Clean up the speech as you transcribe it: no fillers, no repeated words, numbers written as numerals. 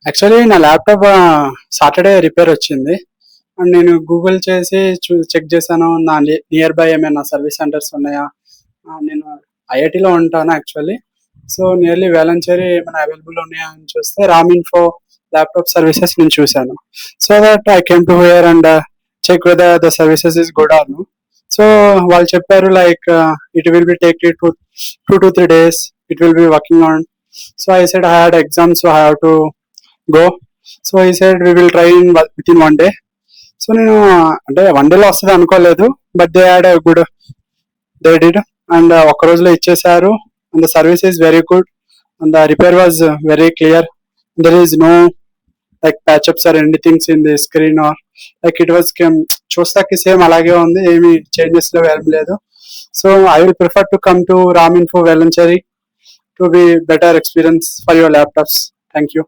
Actually నా laptop Saturday repair వచ్చింది. And నేను గూగుల్ చేసి చెక్ చేశాను. నా నియర్ బై ఏమైనా సర్వీస్ సెంటర్స్ ఉన్నాయా? నేను ఐఐటీలో ఉంటాను యాక్చువల్లీ. సో నియర్లీ వేలంచేరి ఏమైనా అవైలబుల్ ఉన్నాయా అని చూస్తే రామిన్ఫో ల్యాప్టాప్ సర్వీసెస్ నేను చూశాను. So that I came to here and check whether the services is good or no. So వాళ్ళు చెప్పారు like it will be take it 2 to 3 days. It will be working on. So I said I had exams, so I have to go. So he said we will try within 1 day. So నేను అంటే 1 day లో వస్తుంది అనుకోలేదు, but they had good, they did, and ఒక్క రోజులో ఇచ్చేసారు. And the service is very good and the repair was very clear. There is no like patch ups or anythings in the screen or like it was చూస్తాకి same అలాగే ఉంది, ఏమి changes లో ఏం లేదు. So I will prefer to come to Raminfo Velachery to be better experience for your laptops. Thank you.